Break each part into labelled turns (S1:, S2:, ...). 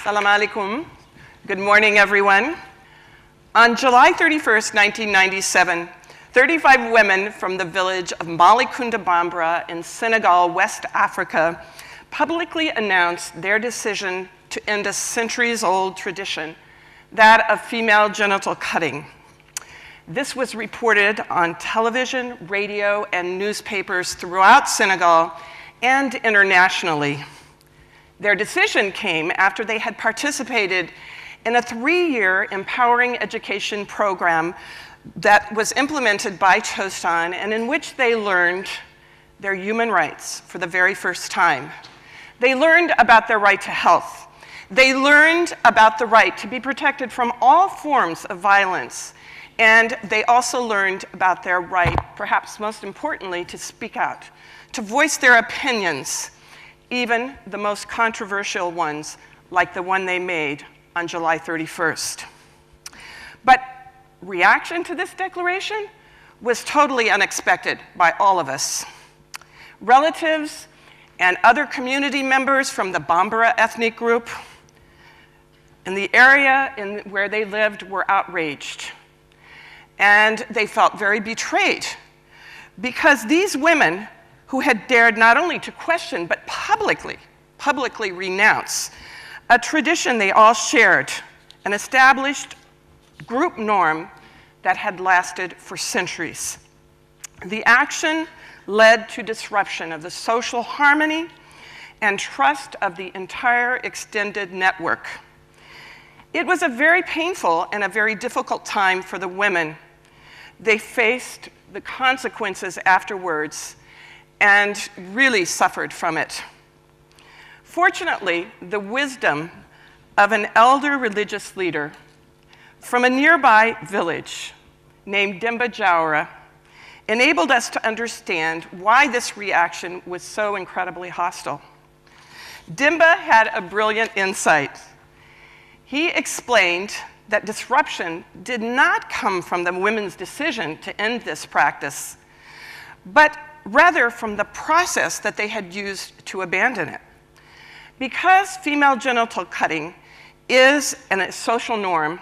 S1: Salam alaikum. Good morning, everyone. On July 31st, 1997, 35 women from the village of Malikunda Bambara in Senegal, West Africa, publicly announced their decision to end a centuries-old tradition, that of female genital cutting. This was reported on television, radio, and newspapers throughout Senegal and internationally. Their decision came after they had participated in a 3-year empowering education program that was implemented by Tostan and in which they learned their human rights for the very first time. They learned about their right to health. They learned about the right to be protected from all forms of violence. And they also learned about their right, perhaps most importantly, to speak out, to voice their opinions, even the most controversial ones, like the one they made on July 31st. But reaction to this declaration was totally unexpected by all of us. Relatives and other community members from the Bambara ethnic group in the area where they lived were outraged. And they felt very betrayed because these women who had dared not only to question, but publicly renounce a tradition they all shared, an established group norm that had lasted for centuries. The action led to disruption of the social harmony and trust of the entire extended network. It was a very painful and a very difficult time for the women. They faced the consequences afterwards and really suffered from it. Fortunately, the wisdom of an elder religious leader from a nearby village named Demba Jawara enabled us to understand why this reaction was so incredibly hostile. Demba had a brilliant insight. He explained that disruption did not come from the women's decision to end this practice, but rather from the process that they had used to abandon it. Because female genital cutting is a social norm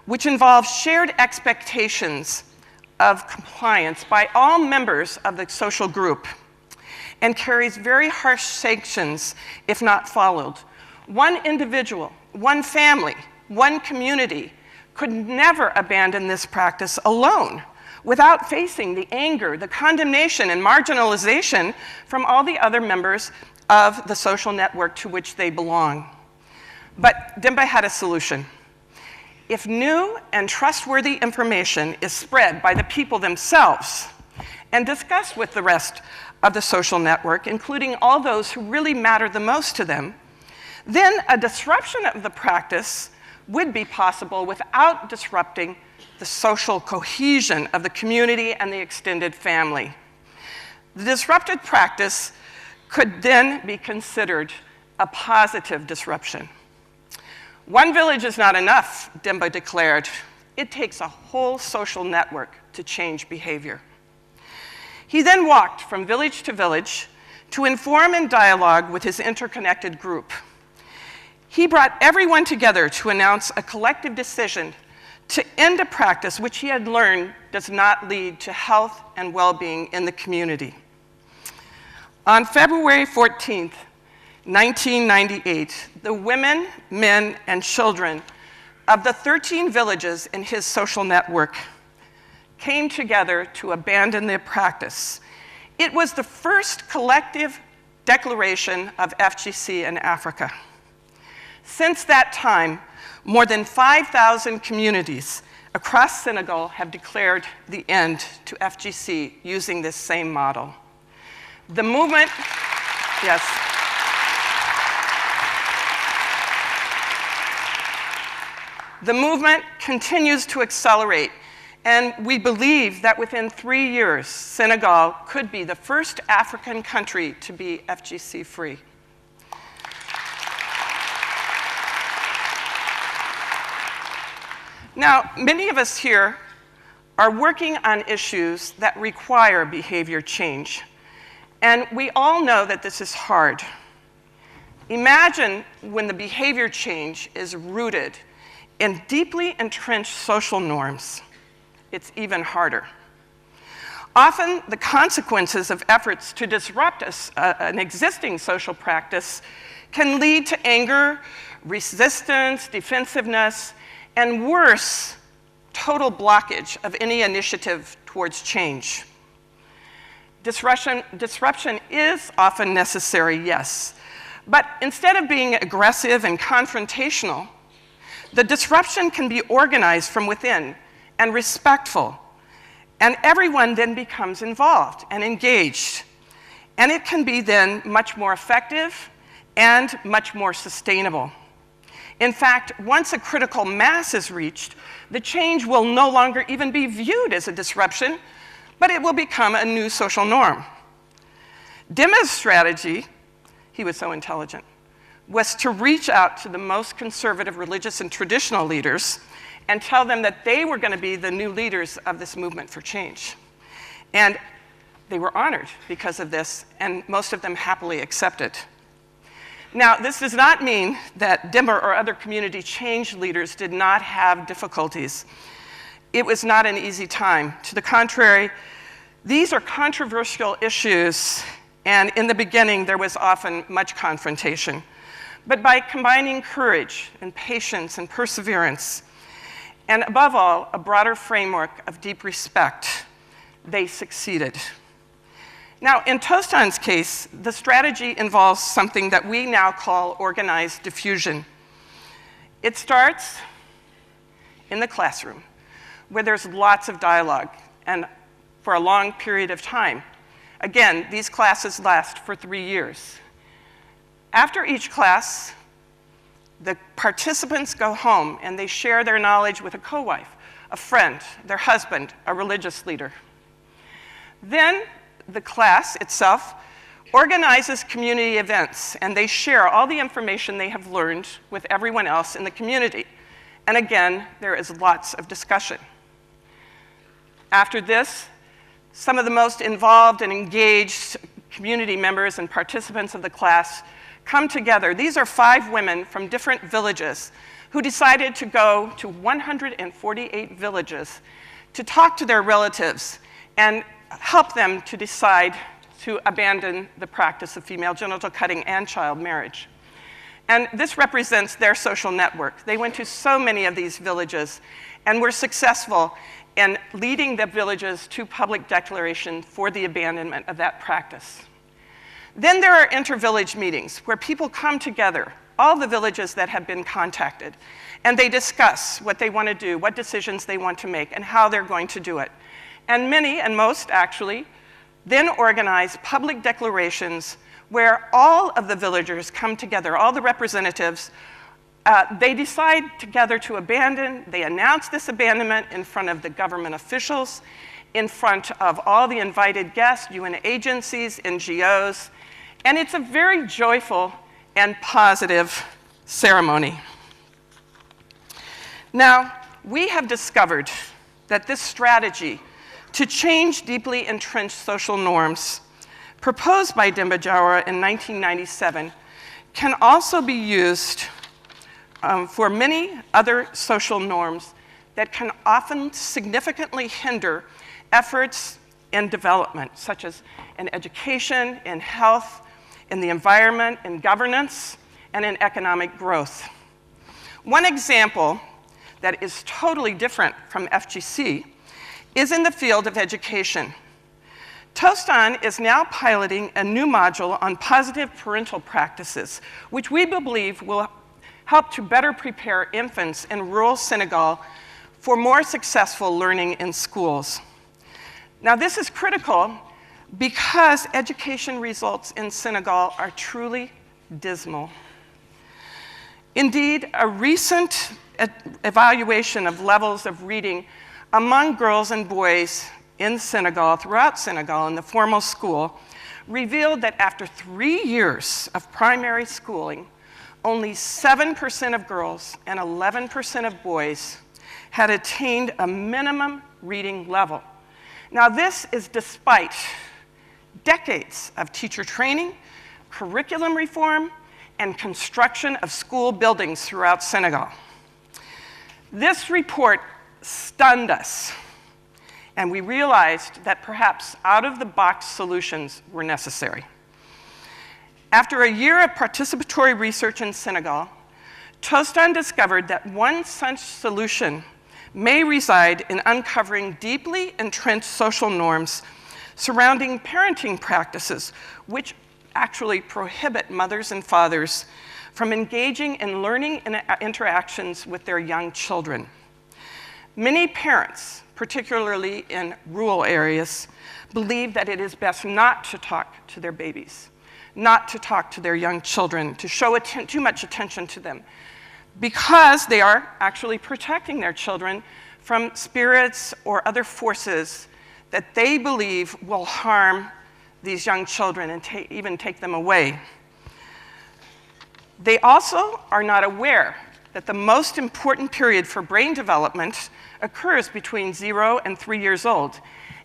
S1: which involves shared expectations of compliance by all members of the social group and carries very harsh sanctions if not followed, one individual, one family, one community could never abandon this practice alone without facing the anger, the condemnation, and marginalization from all the other members of the social network to which they belong. But Demba had a solution. If new and trustworthy information is spread by the people themselves and discussed with the rest of the social network, including all those who really matter the most to them, then a disruption of the practice would be possible without disrupting the social cohesion of the community and the extended family. The disrupted practice could then be considered a positive disruption. One village is not enough, Demba declared. It takes a whole social network to change behavior. He then walked from village to village to inform and dialogue with his interconnected group. He brought everyone together to announce a collective decision to end a practice which he had learned does not lead to health and well-being in the community. On February 14th, 1998, the women, men, and children of the 13 villages in his social network came together to abandon their practice. It was the first collective declaration of FGC in Africa. Since that time, more than 5,000 communities across Senegal have declared the end to FGC using this same model. The movement, yes. The movement continues to accelerate, and we believe that within 3 years, Senegal could be the first African country to be FGC-free. Now, many of us here are working on issues that require behavior change, and we all know that this is hard. Imagine when the behavior change is rooted in deeply entrenched social norms. It's even harder. Often, the consequences of efforts to disrupt an existing social practice can lead to anger, resistance, defensiveness, and worse, total blockage of any initiative towards change. Disruption is often necessary, yes, but instead of being aggressive and confrontational, the disruption can be organized from within and respectful, and everyone then becomes involved and engaged. And it can be then much more effective and much more sustainable. In fact, once a critical mass is reached, the change will no longer even be viewed as a disruption, but it will become a new social norm. Dimma's strategy, he was so intelligent, was to reach out to the most conservative religious and traditional leaders and tell them that they were going to be the new leaders of this movement for change. And they were honored because of this, and most of them happily accepted. Now, this does not mean that Dimma or other community change leaders did not have difficulties. It was not an easy time. To the contrary, these are controversial issues, and in the beginning, there was often much confrontation. But by combining courage and patience and perseverance, and above all, a broader framework of deep respect, they succeeded. Now, in Tostan's case, the strategy involves something that we now call organized diffusion. It starts in the classroom, where there's lots of dialogue, and for a long period of time. Again, these classes last for 3 years. After each class, the participants go home and they share their knowledge with a co-wife, a friend, their husband, a religious leader. Then the class itself organizes community events, and they share all the information they have learned with everyone else in the community. And again, there is lots of discussion. After this, some of the most involved and engaged community members and participants of the class come together. These are 5 women from different villages who decided to go to 148 villages to talk to their relatives and help them to decide to abandon the practice of female genital cutting and child marriage. And this represents their social network. They went to so many of these villages and were successful in leading the villages to public declaration for the abandonment of that practice. Then there are inter-village meetings where people come together, all the villages that have been contacted, and they discuss what they want to do, what decisions they want to make, and how they're going to do it. And many, and most actually, then organize public declarations where all of the villagers come together, all the representatives. They decide together to abandon. They announce this abandonment in front of the government officials, in front of all the invited guests, UN agencies, NGOs, and it's a very joyful and positive ceremony. Now, we have discovered that this strategy to change deeply entrenched social norms, proposed by Dimma Jawara in 1997, can also be used for many other social norms that can often significantly hinder efforts in development, such as in education, in health, in the environment, in governance, and in economic growth. One example that is totally different from FGC is in the field of education. Tostan is now piloting a new module on positive parental practices, which we believe will help to better prepare infants in rural Senegal for more successful learning in schools. Now, this is critical because education results in Senegal are truly dismal. Indeed, a recent evaluation of levels of reading among girls and boys in Senegal, throughout Senegal, in the formal school, revealed that after 3 years of primary schooling, only 7% of girls and 11% of boys had attained a minimum reading level. Now, this is despite decades of teacher training, curriculum reform, and construction of school buildings throughout Senegal. This report stunned us, and we realized that perhaps out-of-the-box solutions were necessary. After a year of participatory research in Senegal, Tostan discovered that one such solution may reside in uncovering deeply entrenched social norms surrounding parenting practices, which actually prohibit mothers and fathers from engaging in learning interactions with their young children. Many parents, particularly in rural areas, believe that it is best not to talk to their babies, not to talk to their young children, to show too much attention to them, because they are actually protecting their children from spirits or other forces that they believe will harm these young children and even take them away. They also are not aware that the most important period for brain development occurs between 0 and 3 years old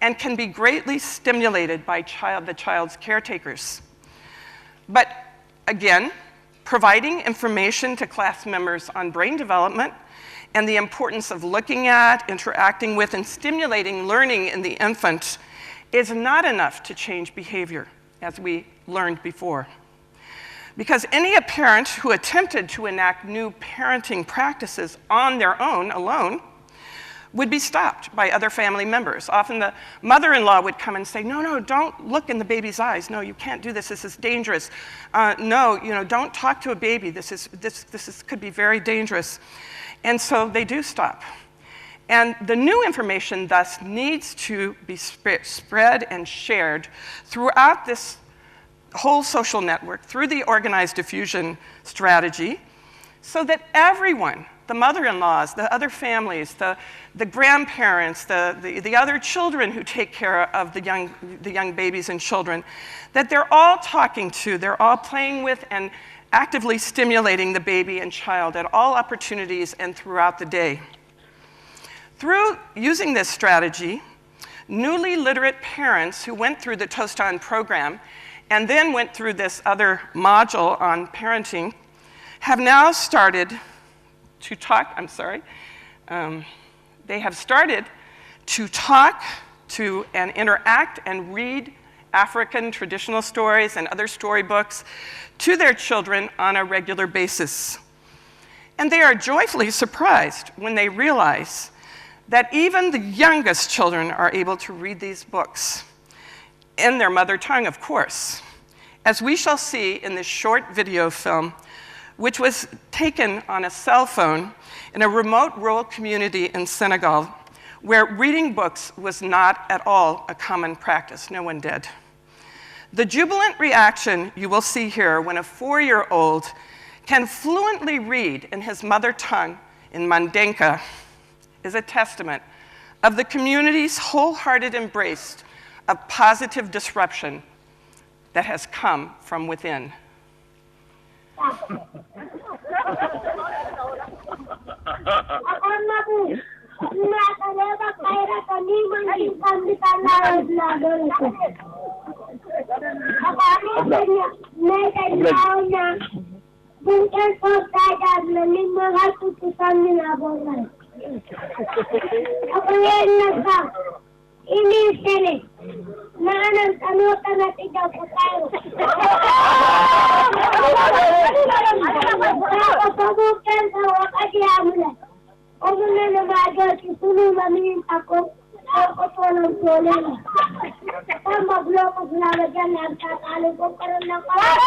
S1: and can be greatly stimulated by the child's caretakers. But again, providing information to class members on brain development and the importance of looking at, interacting with, and stimulating learning in the infant is not enough to change behavior, as we learned before. Because any parent who attempted to enact new parenting practices on their own, alone, would be stopped by other family members. Often the mother-in-law would come and say, no, don't look in the baby's eyes. No, you can't do this. This is dangerous. No, don't talk to a baby. This could be very dangerous. And so they do stop. And the new information, thus, needs to be spread and shared throughout this whole social network, through the organized diffusion strategy, so that everyone, the mother-in-laws, the other families, the grandparents, the other children who take care of the young babies and children, that they're all talking to, they're all playing with and actively stimulating the baby and child at all opportunities and throughout the day. Through using this strategy, newly literate parents who went through the Tostan program and then went through this other module on parenting have now started to talk, they have started to talk to and interact and read African traditional stories and other storybooks to their children on a regular basis. And they are joyfully surprised when they realize that even the youngest children are able to read these books in their mother tongue, of course, as we shall see in this short video film, which was taken on a cell phone in a remote rural community in Senegal, where reading books was not at all a common practice. No one did. The jubilant reaction you will see here when a 4-year-old can fluently read in his mother tongue in Mandenka is a testament of the community's wholehearted embrace of positive disruption that has come from within.
S2: Ini sini, nanan tanutan na tigaw po tayo. Kapabukan sa wakadya mo na. O muna na mga kitulong namin ako po ng tuloy. Kung magloko sila dyan, nagkakalo ko karoon ng karoon.